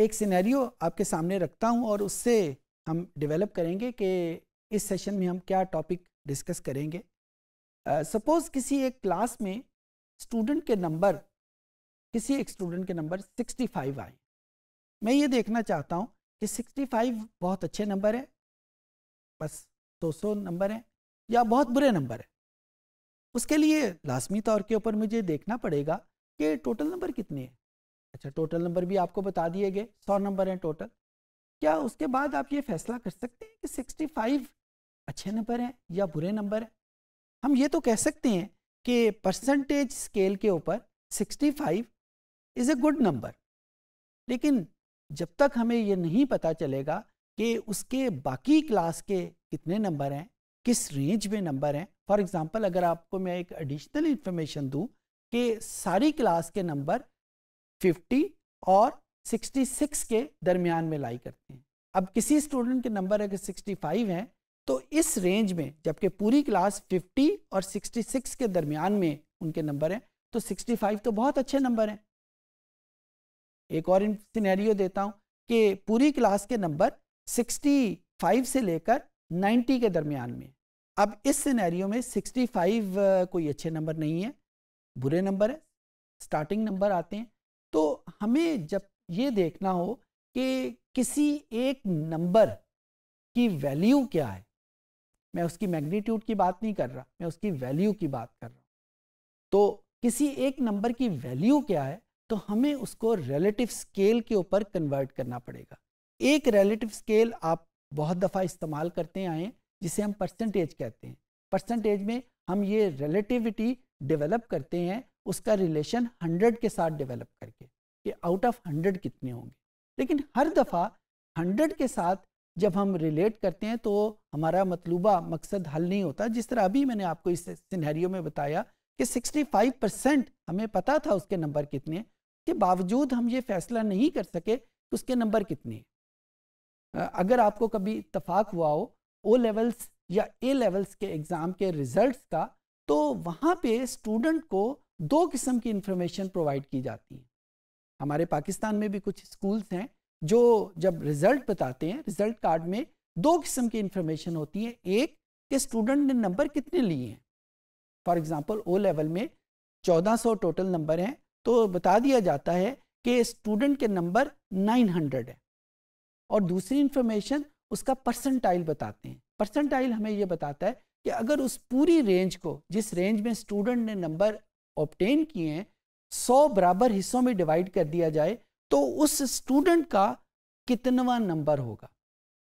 एक सिनेरियो आपके सामने रखता हूं और उससे हम डेवलप करेंगे कि इस सेशन में हम क्या टॉपिक डिस्कस करेंगे। सपोज किसी एक क्लास में स्टूडेंट के नंबर किसी एक स्टूडेंट के नंबर 65 आए। मैं ये देखना चाहता हूँ कि 65 बहुत अच्छे नंबर है, बस 200 नंबर है, या बहुत बुरे नंबर है। उसके लिए लाजमी तौर के ऊपर मुझे देखना पड़ेगा कि टोटल नंबर कितने हैं। अच्छा, टोटल नंबर भी आपको बता दिए गए, 100 नंबर हैं टोटल। क्या उसके बाद आप ये फैसला कर सकते हैं कि 65 अच्छे नंबर हैं या बुरे नंबर हैं? हम ये तो कह सकते हैं कि परसेंटेज स्केल के ऊपर 65 इज़ ए गुड नंबर, लेकिन जब तक हमें ये नहीं पता चलेगा कि उसके बाकी क्लास के कितने नंबर हैं, किस रेंज में नंबर हैं। फॉर एग्जांपल, अगर आपको मैं एक एडिशनल इंफॉर्मेशन दूं कि सारी क्लास के नंबर 50 और 66 के दरमियान में लाई करते हैं। अब किसी स्टूडेंट के नंबर अगर 65 हैं तो इस रेंज में, जबकि पूरी क्लास 50 और 66 के दरमियान में उनके नंबर हैं, तो 65 तो बहुत अच्छे नंबर हैं। एक और सिनेरियो देता हूं कि पूरी क्लास के नंबर 65 से लेकर 90 के दरमियान में। अब इस सिनेरियो में 65 कोई अच्छे नंबर नहीं है, बुरे नंबर है, स्टार्टिंग नंबर आते हैं। तो हमें जब ये देखना हो कि किसी एक नंबर की वैल्यू क्या है, मैं उसकी मैग्नीट्यूड की बात नहीं कर रहा, मैं उसकी वैल्यू की बात कर रहा हूँ। तो किसी एक नंबर की वैल्यू क्या है, तो हमें उसको रिलेटिव स्केल के ऊपर कन्वर्ट करना पड़ेगा। एक रिलेटिव स्केल आप बहुत दफ़ा इस्तेमाल करते आए हैं, जिसे हम परसेंटेज कहते हैं। परसेंटेज में हम ये रिलेटिविटी डेवलप करते हैं, उसका रिलेशन 100 के साथ डेवलप करके कि आउट ऑफ 100 कितने होंगे। लेकिन हर दफ़ा 100 के साथ जब हम रिलेट करते हैं तो हमारा मतलूबा मकसद हल नहीं होता। जिस तरह अभी मैंने आपको इस सिनेरियो में बताया कि 65% हमें पता था उसके नंबर कितने, के बावजूद हम ये फैसला नहीं कर सके कि उसके नंबर कितने हैं। अगर आपको कभी इत्तफाक हुआ हो ओ लेवल्स या ए लेवल्स के एग्ज़ाम के रिज़ल्ट्स का, तो वहाँ पे स्टूडेंट को दो किस्म की इंफॉर्मेशन प्रोवाइड की जाती है। हमारे पाकिस्तान में भी कुछ स्कूल्स हैं जो जब रिज़ल्ट बताते हैं, रिज़ल्ट कार्ड में दो किस्म की इंफॉर्मेशन होती है। एक कि स्टूडेंट ने नंबर कितने लिए हैं। फॉर एग्ज़ाम्पल, ओ लेवल में 1400 टोटल नंबर हैं, तो बता दिया जाता है कि स्टूडेंट के नंबर 900 है। और दूसरी इंफॉर्मेशन उसका परसेंटाइल बताते हैं। परसेंटाइल हमें ये बताता है कि अगर उस पूरी रेंज को, जिस रेंज में स्टूडेंट ने नंबर ऑब्टेन किए हैं, 100 बराबर हिस्सों में डिवाइड कर दिया जाए तो उस स्टूडेंट का कितनवा नंबर होगा।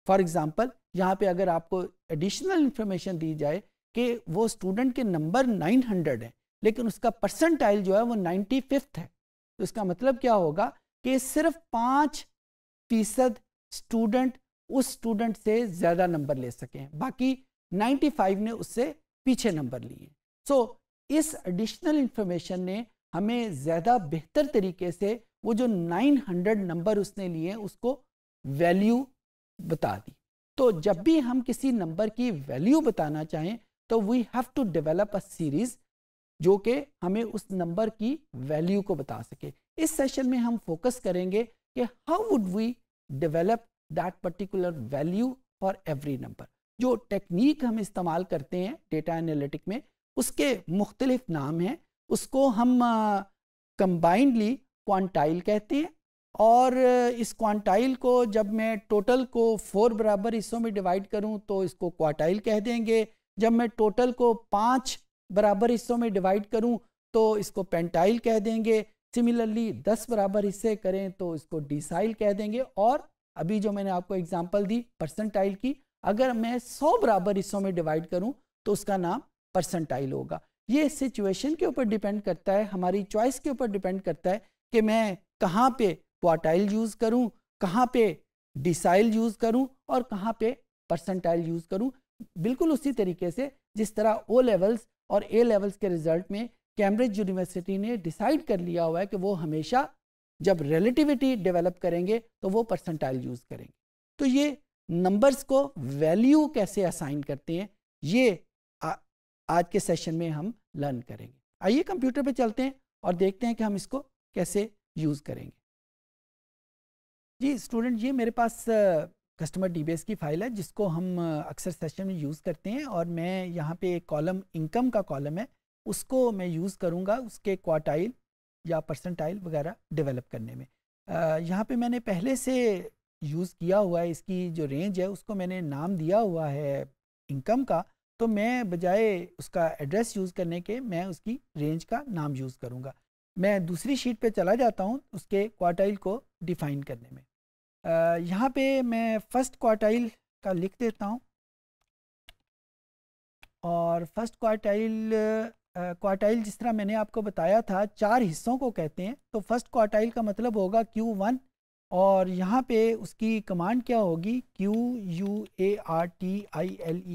फॉर एग्ज़ाम्पल, यहाँ पे अगर आपको एडिशनल इंफॉर्मेशन दी जाए कि वो स्टूडेंट के नंबर 900 है, लेकिन उसका परसेंटाइल जो है वो 95th है, तो इसका मतलब क्या होगा कि सिर्फ 5% स्टूडेंट उस स्टूडेंट से ज़्यादा नंबर ले सकें, बाकी 95 ने उससे पीछे नंबर लिए। सो इस एडिशनल इंफॉर्मेशन ने हमें ज़्यादा बेहतर तरीके से वो जो 900 नंबर उसने लिए उसको वैल्यू बता दी। तो जब भी हम किसी नंबर की वैल्यू बताना चाहें तो we have to develop a series जो कि हमें उस नंबर की वैल्यू को बता सके। इस सेशन में हम फोकस करेंगे कि how would we develop that particular value for every number. जो टेक्निक हम इस्तेमाल करते हैं डेटा एनालिटिक में, उसके मुख्तलिफ नाम हैं। उसको हम कंबाइंडली क्वांटाइल कहते हैं, और इस क्वांटाइल को जब मैं टोटल को 4 बराबर हिस्सों में डिवाइड करूं तो इसको क्वार्टाइल कह देंगे। जब मैं टोटल को 5 बराबर हिस्सों में डिवाइड करूं तो इसको पेंटाइल कह देंगे। सिमिलरली 10 बराबर हिस्से करें तो इसको डिसाइल कह देंगे। और अभी जो मैंने आपको एग्जांपल दी परसेंटाइल की, अगर मैं 100 बराबर हिस्सों में डिवाइड करूं तो उसका नाम परसेंटाइल होगा। ये सिचुएशन के ऊपर डिपेंड करता है, हमारी चॉइस के ऊपर डिपेंड करता है कि मैं कहाँ पे क्वार्टाइल यूज़ करूं, कहाँ पे डिसाइल यूज़ करूं और कहाँ पे परसेंटाइल यूज़ करूं। बिल्कुल उसी तरीके से जिस तरह ओ लेवल्स और ए लेवल्स के रिज़ल्ट में कैम्ब्रिज यूनिवर्सिटी ने डिसाइड कर लिया हुआ है कि वो हमेशा जब रिलेटिविटी डेवलप करेंगे तो वो परसेंटाइल यूज़ करेंगे। तो ये नंबर्स को वैल्यू कैसे असाइन करते हैं, ये आज के सेशन में हम लर्न करेंगे। आइए कंप्यूटर पे चलते हैं और देखते हैं कि हम इसको कैसे यूज़ करेंगे। जी स्टूडेंट, ये मेरे पास कस्टमर डीबीएस की फ़ाइल है जिसको हम अक्सर सेशन में यूज़ करते हैं, और मैं यहाँ पे एक कॉलम इनकम का कॉलम है उसको मैं यूज़ करूँगा उसके क्वार्टाइल या परसेंटाइल वगैरह डेवलप करने में। यहाँ पे मैंने पहले से यूज़ किया हुआ है, इसकी जो रेंज है उसको मैंने नाम दिया हुआ है इनकम का, तो मैं बजाय उसका एड्रेस यूज़ करने के मैं उसकी रेंज का नाम यूज़ करूँगा। मैं दूसरी शीट पे चला जाता हूँ उसके क्वार्टाइल को डिफ़ाइन करने में। यहाँ पे मैं फर्स्ट क्वार्टाइल का लिख देता हूँ, और फर्स्ट क्वार्टाइल जिस तरह मैंने आपको बताया था 4 हिस्सों को कहते हैं, तो फर्स्ट क्वार्टाइल का मतलब होगा Q1, और यहाँ पे उसकी कमांड क्या होगी QUARTILE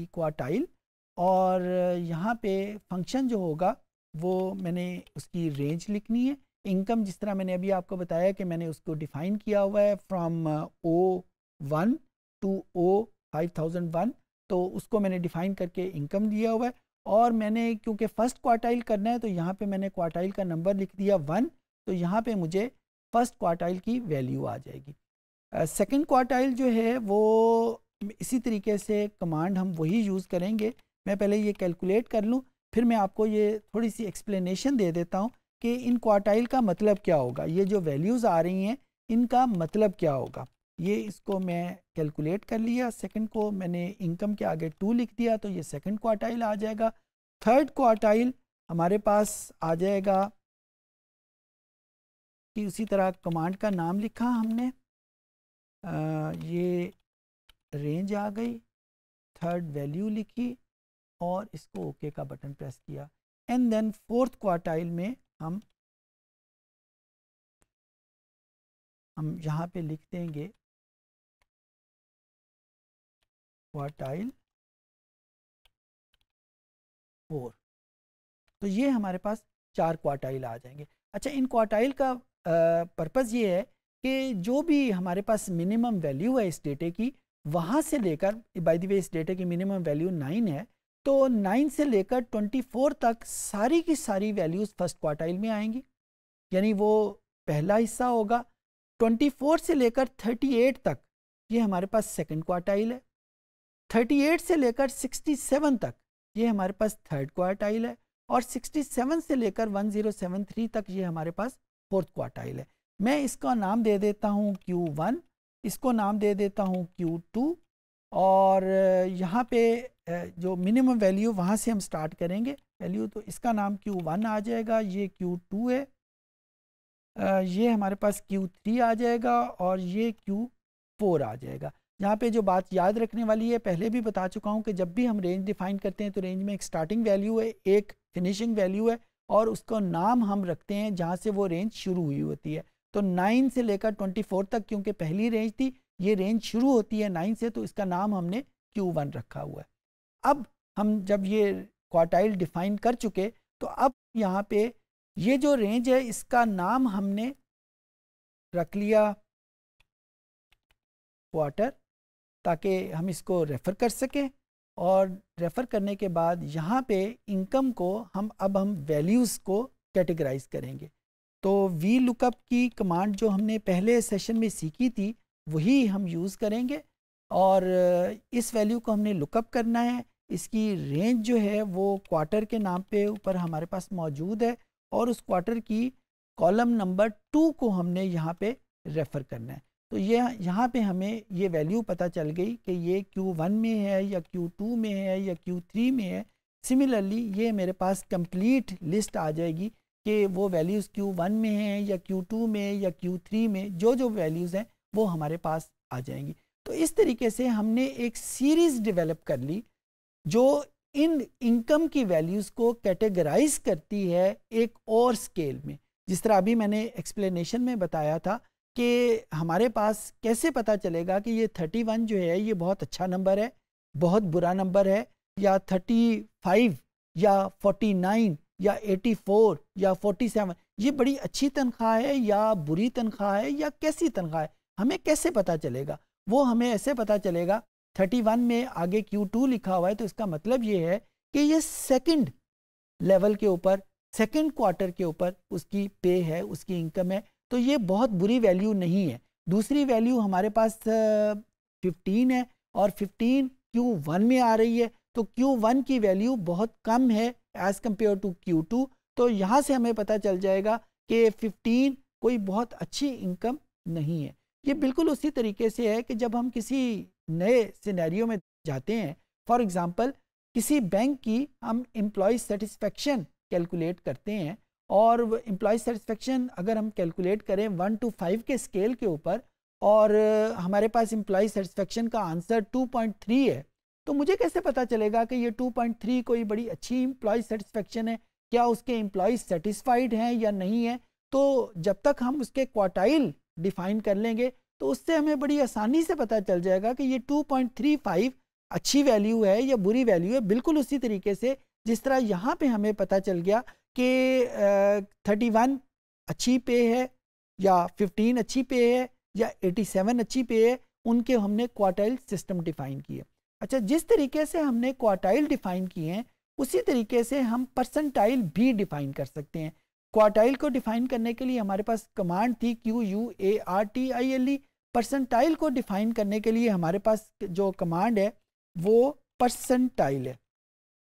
क्वार्टाइल, और यहाँ पे फंक्शन जो होगा वो मैंने उसकी रेंज लिखनी है। इनकम जिस तरह मैंने अभी आपको बताया कि मैंने उसको डिफ़ाइन किया हुआ है फ्रॉम O1 टू O5001, तो उसको मैंने डिफ़ाइन करके इनकम दिया हुआ है। और मैंने क्योंकि फ़र्स्ट क्वार्टाइल करना है तो यहाँ पे मैंने क्वार्टाइल का नंबर लिख दिया 1, तो यहाँ पे मुझे फ़र्स्ट क्वार्टाइल की वैल्यू आ जाएगी। सेकंड क्वार्टाइल जो है वो इसी तरीके से कमांड हम वही यूज़ करेंगे। मैं पहले ये कैलकुलेट कर लूँ, फिर मैं आपको ये थोड़ी सी एक्सप्लेनेशन दे देता हूँ कि इन क्वार्टाइल का मतलब क्या होगा, ये जो वैल्यूज़ आ रही हैं इनका मतलब क्या होगा। ये इसको मैं कैलकुलेट कर लिया, सेकंड को मैंने इनकम के आगे 2 लिख दिया, तो ये सेकंड क्वार्टाइल आ जाएगा। थर्ड क्वार्टाइल हमारे पास आ जाएगा कि उसी तरह कमांड का नाम लिखा हमने, ये रेंज आ गई, थर्ड वैल्यू लिखी और इसको ओके का बटन प्रेस किया। एंड देन फोर्थ क्वार्टाइल में हम यहाँ पे लिख देंगे क्वार्टाइल 4, तो ये हमारे पास 4 क्वार्टाइल आ जाएंगे। अच्छा, इन क्वार्टाइल का पर्पज़ ये है कि जो भी हमारे पास मिनिमम वैल्यू है इस डेटे की, वहाँ से लेकर, बाय द वे इस डेटे की मिनिमम वैल्यू 9 है, तो 9 से लेकर 24 तक सारी की सारी वैल्यूज़ फर्स्ट क्वार्टाइल में आएंगी, यानी वो पहला हिस्सा होगा। 24 से लेकर 38 तक ये हमारे पास सेकंड क्वार्टाइल है। 38 से लेकर 67 तक ये हमारे पास थर्ड क्वार्टाइल है, और 67 से लेकर 1073 तक ये हमारे पास फोर्थ क्वार्टाइल है। मैं इसका नाम दे देता हूँ Q1, इसको नाम दे देता हूँ Q2, और यहाँ पे जो मिनिमम वैल्यू वहाँ से हम स्टार्ट करेंगे वैल्यू, तो इसका नाम Q1 आ जाएगा, ये Q2 है, ये हमारे पास Q3 आ जाएगा, और ये Q4 आ जाएगा। यहाँ पे जो बात याद रखने वाली है, पहले भी बता चुका हूँ कि जब भी हम रेंज डिफ़ाइन करते हैं तो रेंज में एक स्टार्टिंग वैल्यू है, एक फिनिशिंग वैल्यू है, और उसका नाम हम रखते हैं जहाँ से वो रेंज शुरू हुई होती है। तो 9 से लेकर 24 तक क्योंकि पहली रेंज थी, ये रेंज शुरू होती है 9 से, तो इसका नाम हमने Q1 रखा हुआ है। अब हम जब ये क्वार्टाइल डिफ़ाइन कर चुके, तो अब यहाँ पे ये जो रेंज है इसका नाम हमने रख लिया क्वार्टर, ताकि हम इसको रेफ़र कर सकें, और रेफ़र करने के बाद यहाँ पे इनकम को अब हम वैल्यूज़ को कैटेगराइज करेंगे। तो वी लुकअप की कमांड जो हमने पहले सेशन में सीखी थी वही हम यूज़ करेंगे, और इस वैल्यू को हमने लुकअप करना है। इसकी रेंज जो है वो क्वार्टर के नाम पे ऊपर हमारे पास मौजूद है, और उस क्वार्टर की कॉलम नंबर 2 को हमने यहाँ पे रेफ़र करना है। तो ये यहाँ पे हमें ये वैल्यू पता चल गई कि ये Q1 में है या Q2 में है या Q3 में है। सिमिलरली ये मेरे पास कंप्लीट लिस्ट आ जाएगी कि वो वैल्यूज़ Q1 में हैं या Q2 में या Q3 में, जो जो वैल्यूज़ हैं वो हमारे पास आ जाएंगी। तो इस तरीके से हमने एक सीरीज़ डेवलप कर ली जो इन इनकम की वैल्यूज़ को कैटेगराइज करती है एक और स्केल में। जिस तरह अभी मैंने एक्सप्लेनेशन में बताया था कि हमारे पास कैसे पता चलेगा कि ये 31 जो है ये बहुत अच्छा नंबर है, बहुत बुरा नंबर है, या 35 या 49 या 84 या 47 ये बड़ी अच्छी तनख्वाह है या बुरी तनख्वाह है या कैसी तनख्वाह है, हमें कैसे पता चलेगा? वो हमें ऐसे पता चलेगा, 31 में आगे Q2 लिखा हुआ है तो इसका मतलब ये है कि ये सेकंड लेवल के ऊपर, सेकंड क्वार्टर के ऊपर उसकी पे है, उसकी इनकम है, तो ये बहुत बुरी वैल्यू नहीं है। दूसरी वैल्यू हमारे पास 15 है और 15 Q1 में आ रही है, तो Q1 की वैल्यू बहुत कम है एज़ कम्पेयर टू Q2। तो यहाँ से हमें पता चल जाएगा कि 15 कोई बहुत अच्छी इनकम नहीं है। ये बिल्कुल उसी तरीके से है कि जब हम किसी नए सिनेरियो में जाते हैं, फॉर एग्ज़ाम्पल किसी बैंक की हम एम्प्लॉय सेटिस्फेक्शन कैलकुलेट करते हैं, और एम्प्लॉय सेटिस्फेक्शन अगर हम कैलकुलेट करें 1 to 5 के स्केल के ऊपर, और हमारे पास एम्प्लॉय सेटिस्फेक्शन का आंसर 2.3 है, तो मुझे कैसे पता चलेगा कि ये 2.3 कोई बड़ी अच्छी एम्प्लॉय सेटिस्फेक्शन है, क्या उसके एम्प्लॉय सेटिस्फाइड हैं या नहीं है। तो जब तक हम उसके क्वार्टाइल डिफाइन कर लेंगे तो उससे हमें बड़ी आसानी से पता चल जाएगा कि ये 2.35 अच्छी वैल्यू है या बुरी वैल्यू है। बिल्कुल उसी तरीके से जिस तरह यहाँ पे हमें पता चल गया कि 31 अच्छी पे है या 15 अच्छी पे है या 87 अच्छी पे है, उनके हमने क्वार्टाइल सिस्टम डिफाइन किए। अच्छा, जिस तरीके से हमने क्वार्टाइल डिफाइन किए हैं उसी तरीके से हम परसेंटाइल भी डिफाइन कर सकते हैं। क्वार्टाइल को डिफाइन करने के लिए हमारे पास कमांड थी QUARTILE। परसेंटाइल को डिफाइन करने के लिए हमारे पास जो कमांड है वो परसेंटाइल है।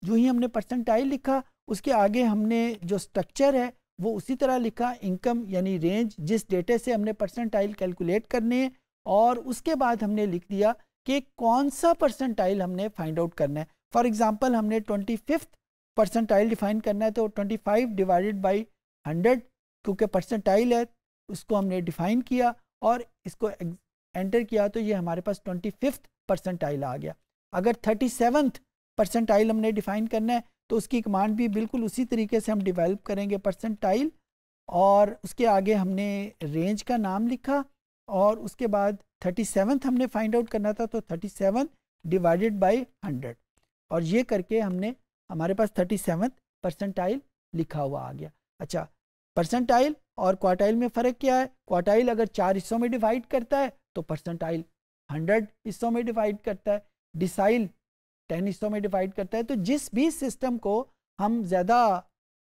जो ही हमने परसेंटाइल लिखा, उसके आगे हमने जो स्ट्रक्चर है वो उसी तरह लिखा, इनकम यानी रेंज, जिस डेटे से हमने परसेंटाइल कैलकुलेट करने हैं, और उसके बाद हमने लिख दिया कि कौन सा परसेंटाइल हमने फाइंड आउट करना है। फॉर एग्जांपल हमने 25th परसेंटाइल डिफाइन करना है, तो 25 डिवाइडेड बाई 100 क्योंकि परसेंटाइल है उसको हमने डिफाइन किया और इसको एंटर किया, तो ये हमारे पास 25th परसेंटाइल आ गया। अगर 37th परसेंटाइल हमने डिफाइन करना है तो उसकी कमांड भी बिल्कुल उसी तरीके से हम डेवलप करेंगे, परसेंटाइल, और उसके आगे हमने रेंज का नाम लिखा, और उसके बाद 37th हमने फाइंड आउट करना था, तो 37 डिवाइडेड बाई 100, और ये करके हमने हमारे पास 37th परसेंटाइल लिखा हुआ आ गया। अच्छा, परसेंटाइल और क्वार्टाइल में फ़र्क क्या है? क्वार्टाइल अगर 4 हिस्सों में डिवाइड करता है तो परसेंटाइल 100 हिस्सों में डिवाइड करता है, डिसाइल 10 हिस्सों में डिवाइड करता है। तो जिस भी सिस्टम को हम ज़्यादा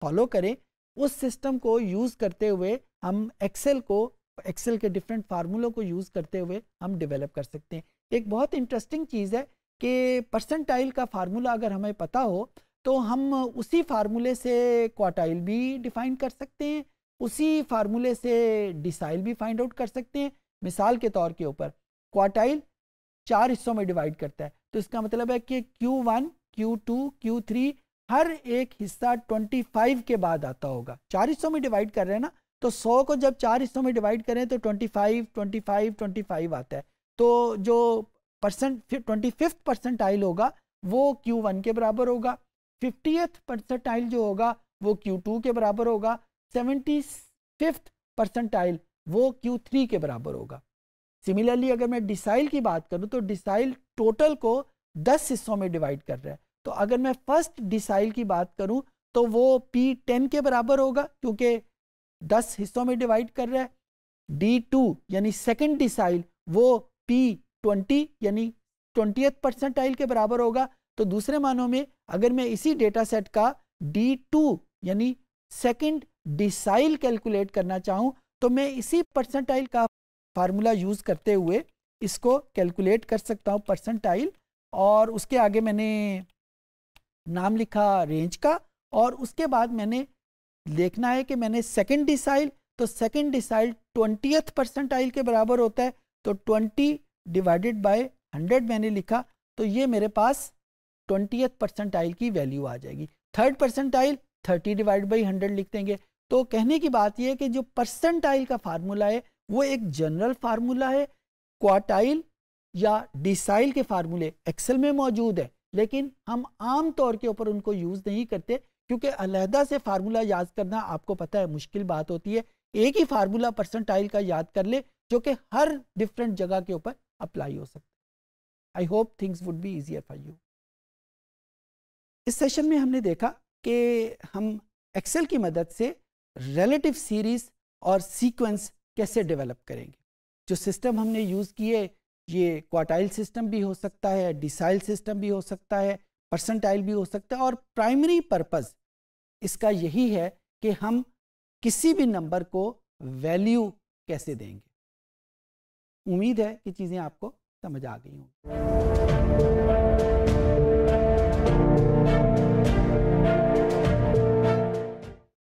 फॉलो करें उस सिस्टम को यूज़ करते हुए हम एक्सेल के डिफरेंट फार्मूलों को यूज़ करते हुए हम डेवलप कर सकते हैं। एक बहुत इंटरेस्टिंग चीज़ है कि परसेंटाइल का फार्मूला अगर हमें पता हो तो हम उसी फार्मूले से क्वार्टाइल भी डिफाइन कर सकते हैं, उसी फार्मूले से डिसाइल भी फाइंड आउट कर सकते हैं। मिसाल के तौर के ऊपर क्वार्टाइल 4 हिस्सों में डिवाइड करता है, तो इसका मतलब है कि Q1, Q2, Q3 हर एक हिस्सा 25 के बाद आता होगा। 4 हिस्सों में डिवाइड कर रहे हैं ना, तो 100 को जब 4 हिस्सों में डिवाइड करें तो 25, 25, 25 आता है। तो जो 25th परसेंटाइल होगा वो Q1 के बराबर होगा, 50th परसेंटाइल जो होगा वो Q2 के बराबर होगा, 75th परसेंटाइल वो Q3 के बराबर होगा। सिमिलरली अगर मैं डिसाइल की बात करूं तो डिसाइल टोटल को 10 हिस्सों में डिवाइड कर रहा है, तो अगर मैं फर्स्ट डिसाइल की बात करूं तो वो P10 के बराबर होगा क्योंकि 10 हिस्सों में डिवाइड कर रहा है। D2 यानी सेकंड डिसाइल वो P20 यानी 20th परसेंटाइल के बराबर होगा। तो दूसरे मानों में अगर मैं इसी डेटा सेट का D2 यानी सेकंड डिसाइल कैलकुलेट करना चाहूं तो मैं इसी परसेंटाइल का फार्मूला यूज़ करते हुए इसको कैलकुलेट कर सकता हूँ परसेंटाइल, और उसके आगे मैंने नाम लिखा रेंज का, और उसके बाद मैंने देखना है कि मैंने सेकंड डिसाइल, तो सेकंड डिसाइल 20th परसेंटाइल के बराबर होता है, तो 20 डिवाइडेड बाय 100 मैंने लिखा, तो ये मेरे पास 20th परसेंटाइल की वैल्यू आ जाएगी। थर्ड परसेंटाइल 30 डिवाइड बाई 100 लिख देंगे। तो कहने की बात यह है कि जो परसेंटाइल का फार्मूला है वो एक जनरल फार्मूला है। क्वार्टाइल या डिसाइल के फार्मूले एक्सेल में मौजूद है, लेकिन हम आम तौर के ऊपर उनको यूज़ नहीं करते क्योंकि अलहदा से फार्मूला याद करना आपको पता है मुश्किल बात होती है। एक ही फार्मूला परसेंटाइल का याद कर ले जो कि हर डिफरेंट जगह के ऊपर अप्लाई हो सकता है। I hope things would be easier for you. इस सेशन में हमने देखा कि हम एक्सेल की मदद से रिलेटिव सीरीज और सीक्वेंस कैसे डेवलप करेंगे। जो सिस्टम हमने यूज़ किए ये क्वार्टाइल सिस्टम भी हो सकता है, डिसाइल सिस्टम भी हो सकता है, परसेंटाइल भी हो सकता है, और प्राइमरी पर्पस इसका यही है कि हम किसी भी नंबर को वैल्यू कैसे देंगे। उम्मीद है कि चीज़ें आपको समझ आ गई होंगी।